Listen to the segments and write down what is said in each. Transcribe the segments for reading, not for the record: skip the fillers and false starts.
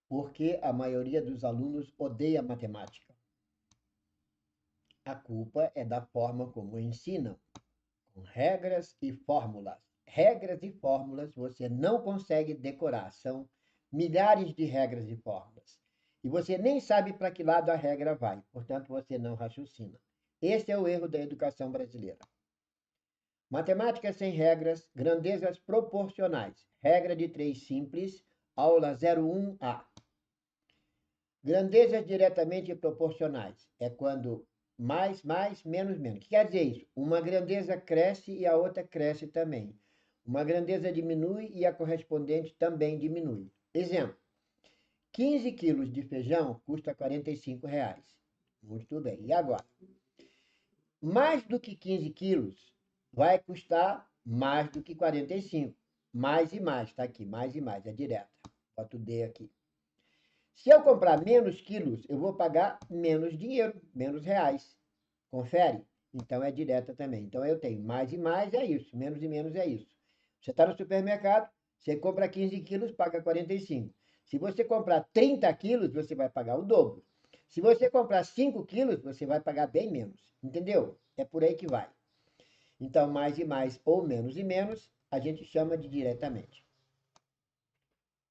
Porque a maioria dos alunos odeia matemática. A culpa é da forma como ensinam, com regras e fórmulas. Regras e fórmulas você não consegue decorar, são milhares de regras e fórmulas. E você nem sabe para que lado a regra vai, portanto você não raciocina. Esse é o erro da educação brasileira. Matemática sem regras, grandezas proporcionais. Regra de 3 simples, aula 01A. Grandezas diretamente proporcionais. É quando mais, menos, menos. O que quer dizer isso? Uma grandeza cresce e a outra cresce também. Uma grandeza diminui e a correspondente também diminui. Exemplo: 15 quilos de feijão custa R$ 45. Muito bem. E agora? Mais do que 15 quilos vai custar mais do que 45. Mais e mais, está aqui, mais e mais, é direta. Boto o D aqui. Se eu comprar menos quilos, eu vou pagar menos dinheiro, menos reais. Confere? Então é direta também. Então eu tenho mais e mais é isso, menos e menos é isso. Você está no supermercado, você compra 15 quilos, paga 45. Se você comprar 30 quilos, você vai pagar o dobro. Se você comprar 5 quilos, você vai pagar bem menos. Entendeu? É por aí que vai. Então, mais e menos, a gente chama de diretamente.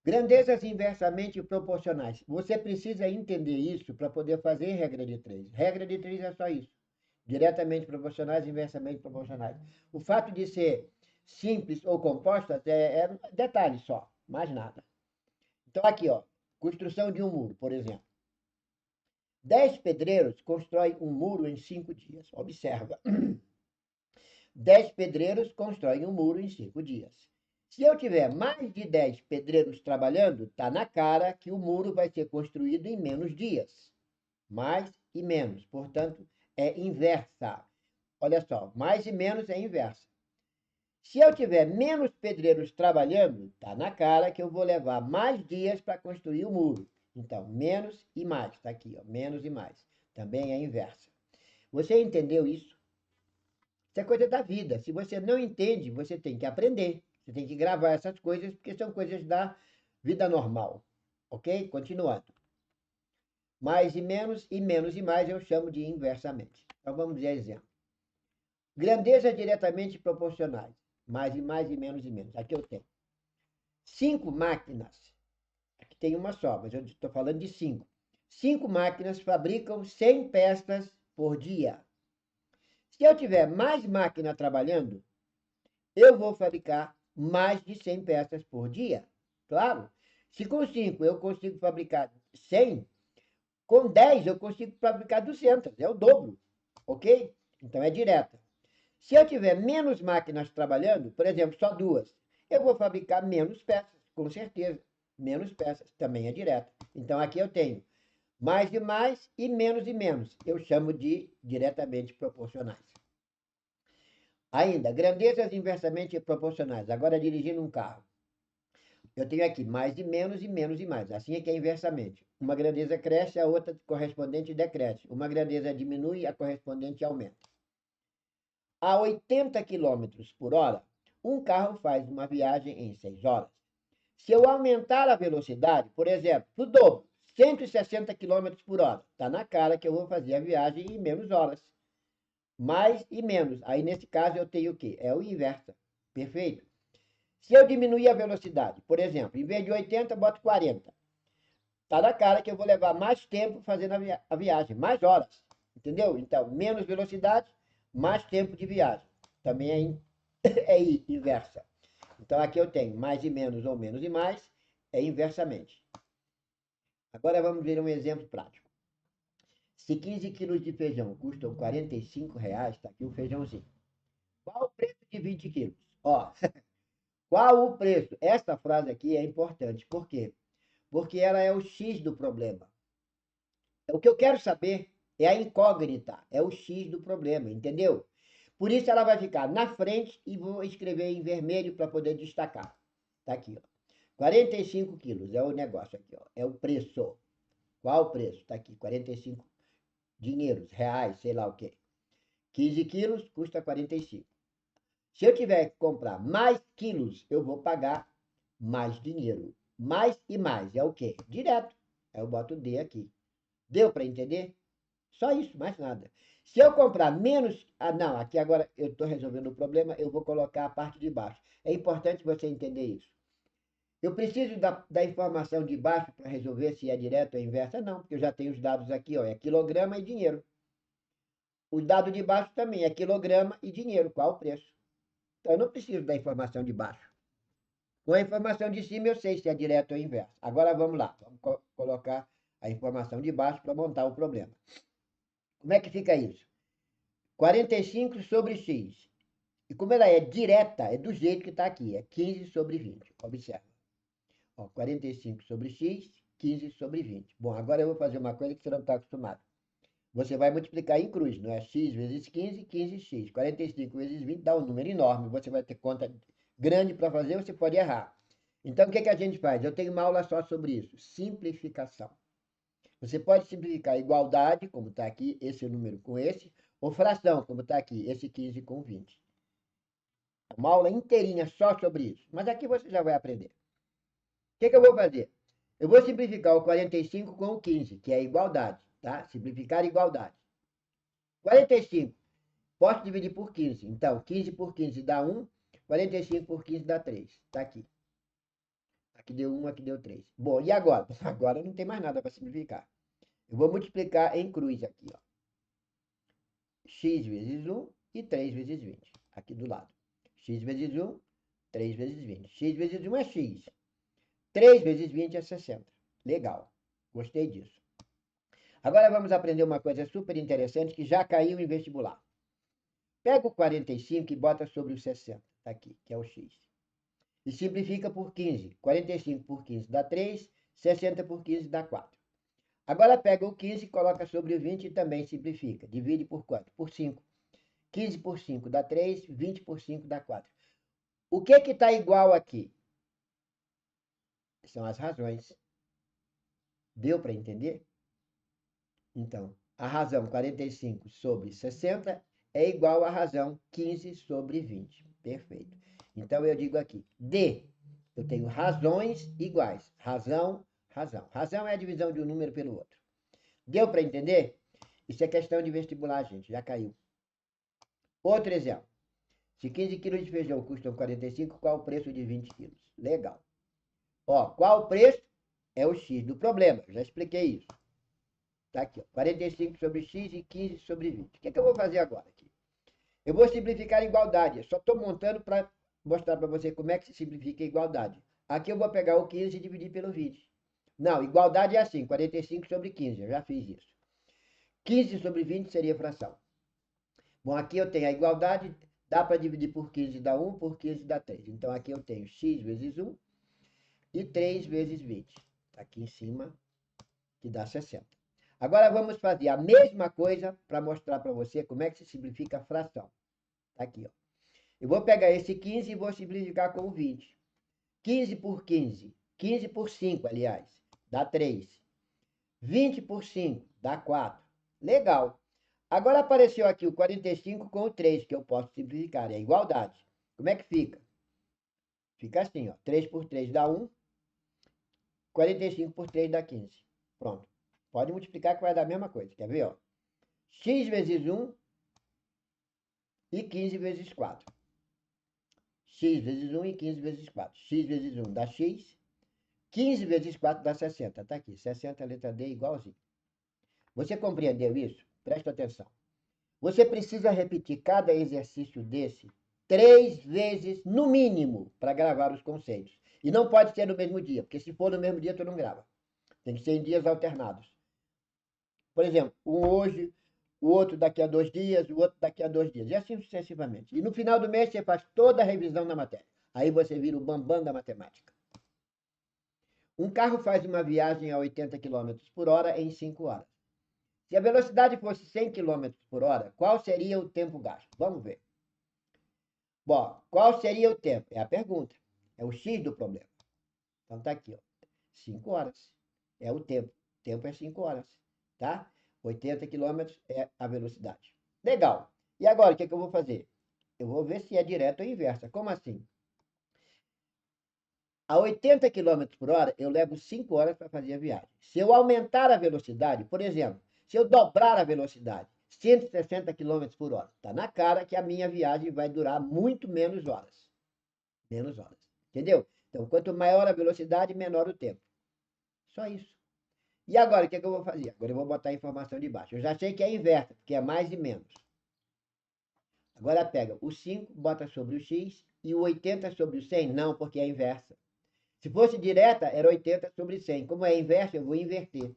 Grandezas inversamente proporcionais. Você precisa entender isso para poder fazer regra de 3. Regra de 3 é só isso. Diretamente proporcionais, inversamente proporcionais. O fato de ser simples ou compostas é detalhe só, mais nada. Então, aqui, ó, construção de um muro, por exemplo. 10 pedreiros constroem um muro em 5 dias. Observa. 10 pedreiros constroem um muro em 5 dias. Se eu tiver mais de 10 pedreiros trabalhando, está na cara que o muro vai ser construído em menos dias. Mais e menos. Portanto, é inversa. Olha só, mais e menos é inversa. Se eu tiver menos pedreiros trabalhando, está na cara que eu vou levar mais dias para construir o muro. Então, menos e mais. Está aqui, ó, menos e mais. Também é inversa. Você entendeu isso? Isso é coisa da vida. Se você não entende, você tem que aprender. Você tem que gravar essas coisas, porque são coisas da vida normal. Ok? Continuando. Mais e menos e mais eu chamo de inversamente. Então vamos ver exemplo. Grandeza diretamente proporcionais. Mais e menos e menos. Aqui eu tenho 5 máquinas. Aqui tem uma só, mas eu estou falando de 5. 5 máquinas fabricam 100 peças por dia. Se eu tiver mais máquina trabalhando, eu vou fabricar mais de 100 peças por dia. Claro. Se com 5 eu consigo fabricar 100, com 10 eu consigo fabricar 200. É o dobro. Ok? Então é direta. Se eu tiver menos máquinas trabalhando, por exemplo, só 2, eu vou fabricar menos peças, com certeza. Menos peças, também é direta. Então aqui eu tenho mais e menos. Eu chamo de diretamente proporcionais. Ainda, grandezas inversamente proporcionais. Agora, dirigindo um carro. Eu tenho aqui mais e menos e mais. Assim é que é inversamente. Uma grandeza cresce, a outra correspondente decresce. Uma grandeza diminui, a correspondente aumenta. A 80 km por hora, um carro faz uma viagem em 6 horas. Se eu aumentar a velocidade, por exemplo, para o dobro, 160 km por hora, está na cara que eu vou fazer a viagem em menos horas. Mais e menos. Aí, nesse caso, eu tenho o quê? É o inverso. Perfeito? Se eu diminuir a velocidade, por exemplo, em vez de 80, boto 40. Está na cara que eu vou levar mais tempo fazendo a viagem, mais horas. Entendeu? Então, menos velocidade, mais tempo de viagem. Também é inversa. Então, aqui eu tenho mais e menos ou menos e mais, é inversamente. Agora vamos ver um exemplo prático. Se 15 quilos de feijão custam R$ 45, está aqui o feijãozinho. Qual o preço de 20 quilos? Ó, qual o preço? Essa frase aqui é importante. Por quê? Porque ela é o X do problema. O que eu quero saber é a incógnita, é o X do problema, entendeu? Por isso ela vai ficar na frente e vou escrever em vermelho para poder destacar. Tá aqui, ó. 45 quilos é o negócio aqui, ó. É o preço. Qual o preço? Tá aqui, 45 dinheiros, reais, sei lá o quê. 15 quilos custa 45. Se eu tiver que comprar mais quilos, eu vou pagar mais dinheiro. mais e mais. É o quê? Direto. Aí eu boto D aqui. Deu para entender? Só isso, mais nada. Se eu comprar menos... Ah, não, aqui agora eu estou resolvendo o problema, eu vou colocar a parte de baixo. É importante você entender isso. Eu preciso da informação de baixo para resolver se é direto ou inversa? Não, porque eu já tenho os dados aqui, ó, é quilograma e dinheiro. O dado de baixo também é quilograma e dinheiro. Qual o preço? Então, eu não preciso da informação de baixo. Com a informação de cima, eu sei se é direto ou inverso. Agora, vamos lá. Vamos colocar a informação de baixo para montar o problema. Como é que fica isso? 45 sobre x. E como ela é direta, é do jeito que está aqui. É 15 sobre 20. Observa. Ó, 45 sobre x, 15 sobre 20. Bom, agora eu vou fazer uma coisa que você não está acostumado. Você vai multiplicar em cruz, não é? X vezes 15, 15x. 45 vezes 20 dá um número enorme. Você vai ter conta grande para fazer, você pode errar. Então, o que a gente faz? Eu tenho uma aula só sobre isso. Simplificação. Você pode simplificar igualdade, como está aqui, esse número com esse, ou fração, como está aqui, esse 15 com 20. Uma aula inteirinha só sobre isso. Mas aqui você já vai aprender. O que eu vou fazer? Eu vou simplificar o 45 com o 15, que é a igualdade, tá? Simplificar a igualdade. 45, posso dividir por 15. Então, 15 por 15 dá 1, 45 por 15 dá 3. Está aqui. Aqui deu 1, aqui deu 3. Bom, e agora? Agora não tem mais nada para simplificar. Eu vou multiplicar em cruz aqui, ó. X vezes 1 e 3 vezes 20. Aqui do lado. X vezes 1, 3 vezes 20. X vezes 1 é X. 3 vezes 20 é 60. Legal. Gostei disso. Agora vamos aprender uma coisa super interessante que já caiu em vestibular. Pega o 45 e bota sobre o 60. Tá aqui, que é o X. E simplifica por 15. 45 por 15 dá 3. 60 por 15 dá 4. Agora pega o 15 e coloca sobre o 20 e também simplifica. Divide por quanto? Por 5. 15 por 5 dá 3. 20 por 5 dá 4. O que está igual aqui? São as razões. Deu para entender? Então, a razão 45 sobre 60 é igual à razão 15 sobre 20. Perfeito. Então, eu digo aqui, D, eu tenho razões iguais. Razão, razão. Razão é a divisão de um número pelo outro. Deu para entender? Isso é questão de vestibular, gente. Já caiu. Outro exemplo. Se 15 quilos de feijão custam 45, qual o preço de 20 quilos? Legal. Ó, qual o preço? É o X do problema. Já expliquei isso. Tá aqui, ó. 45 sobre x e 15 sobre 20. O que eu vou fazer agora aqui? Eu vou simplificar a igualdade. Eu só estou montando para mostrar para você como é que se simplifica a igualdade. Aqui eu vou pegar o 15 e dividir pelo 20. Não, igualdade é assim, 45 sobre 15. Eu já fiz isso. 15 sobre 20 seria fração. Bom, aqui eu tenho a igualdade. Dá para dividir por 15 dá 1, por 15 dá 3. Então, aqui eu tenho x vezes 1 e 3 vezes 20. Está aqui em cima, que dá 60. Agora vamos fazer a mesma coisa para mostrar para você como é que se simplifica a fração. Tá aqui, ó. Eu vou pegar esse 15 e vou simplificar com o 20. 15 por 15, 15 por 5, aliás, dá 3. 20 por 5, dá 4. Legal. Agora apareceu aqui o 45 com o 3, que eu posso simplificar, é a igualdade. Como é que fica? Fica assim, ó. 3 por 3 dá 1, 45 por 3 dá 15. Pronto. Pode multiplicar que vai dar a mesma coisa. Quer ver, ó? X vezes 1 e 15 vezes 4. X vezes 1 e 15 vezes 4. X vezes 1 dá X. 15 vezes 4 dá 60. Está aqui. 60, letra D, igualzinho. Você compreendeu isso? Presta atenção. Você precisa repetir cada exercício desse 3 vezes, no mínimo, para gravar os conceitos. E não pode ser no mesmo dia, porque se for no mesmo dia, tu não grava. Tem que ser em dias alternados. Por exemplo, um hoje, o outro daqui a 2 dias, o outro daqui a 2 dias, e assim sucessivamente. E no final do mês você faz toda a revisão da matéria. Aí você vira o bambam da matemática. Um carro faz uma viagem a 80 km por hora em 5 horas. Se a velocidade fosse 100 km por hora, qual seria o tempo gasto? Vamos ver. Bom, qual seria o tempo? É a pergunta. É o X do problema. Então tá aqui, ó. 5 horas. É o tempo. O tempo é 5 horas. Tá? 80 km é a velocidade. Legal. E agora, o que eu vou fazer? Eu vou ver se é direto ou inversa. Como assim? A 80 km por hora, eu levo 5 horas para fazer a viagem. Se eu aumentar a velocidade, por exemplo, se eu dobrar a velocidade, 160 km por hora, está na cara que a minha viagem vai durar muito menos horas. Menos horas. Entendeu? Então, quanto maior a velocidade, menor o tempo. Só isso. E agora, o que, é que eu vou fazer? Agora eu vou botar a informação de baixo. Eu já sei que é inversa, porque é mais e menos. Agora pega o 5, bota sobre o x, e o 80 sobre o 100? Não, porque é inversa. Se fosse direta, era 80 sobre 100. Como é inversa, eu vou inverter.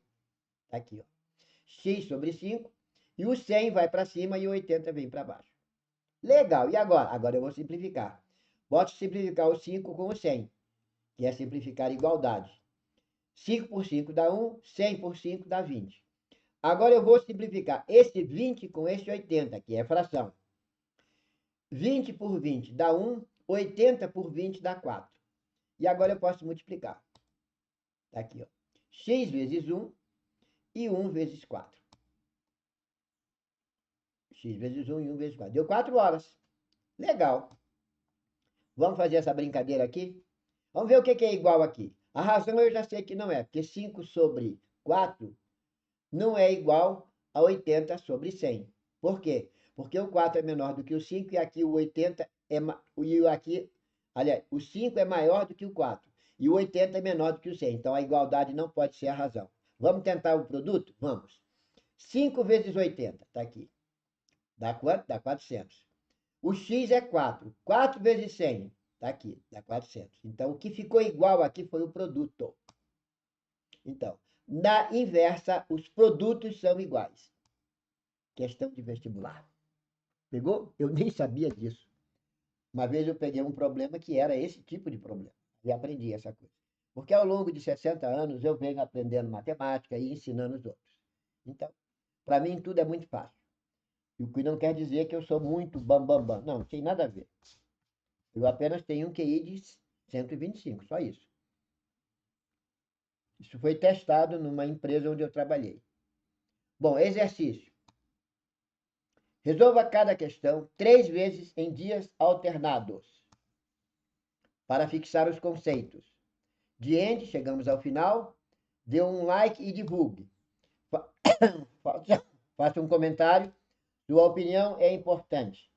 Tá aqui, ó. X sobre 5, e o 100 vai para cima e o 80 vem para baixo. Legal. E agora? Agora eu vou simplificar. Boto simplificar o 5 com o 100, que é simplificar igualdade. 5 por 5 dá 1, 100 por 5 dá 20. Agora eu vou simplificar esse 20 com esse 80, que é fração. 20 por 20 dá 1, 80 por 20 dá 4. E agora eu posso multiplicar. Tá aqui, ó. X vezes 1 e 1 vezes 4. X vezes 1 e 1 vezes 4. Deu 4 horas. Legal. Vamos fazer essa brincadeira aqui? Vamos ver o que é igual aqui. A razão eu já sei que não é, porque 5 sobre 4 não é igual a 80 sobre 100. Por quê? Porque o 4 é menor do que o 5 e aqui o 80 é... E aqui, aliás, o 5 é maior do que o 4 e o 80 é menor do que o 100. Então, a igualdade não pode ser a razão. Vamos tentar o produto? Vamos. 5 vezes 80, está aqui. Dá quanto? Dá 400. O x é 4. 4 vezes 100, está aqui. Dá 400. Então, o que ficou igual aqui foi o produto. Então, na inversa, os produtos são iguais. Questão de vestibular. Pegou? Eu nem sabia disso. Uma vez eu peguei um problema que era esse tipo de problema. E aprendi essa coisa. Porque ao longo de 60 anos eu venho aprendendo matemática e ensinando os outros. Então, para mim tudo é muito fácil. E o que não quer dizer que eu sou muito bam. Não, não tem nada a ver. Eu apenas tenho um QI de 125, só isso. Isso foi testado numa empresa onde eu trabalhei. Bom, exercício. Resolva cada questão 3 vezes em dias alternados, para fixar os conceitos. Diante, chegamos ao final. Dê um like e divulgue. Faça um comentário. Sua opinião é importante.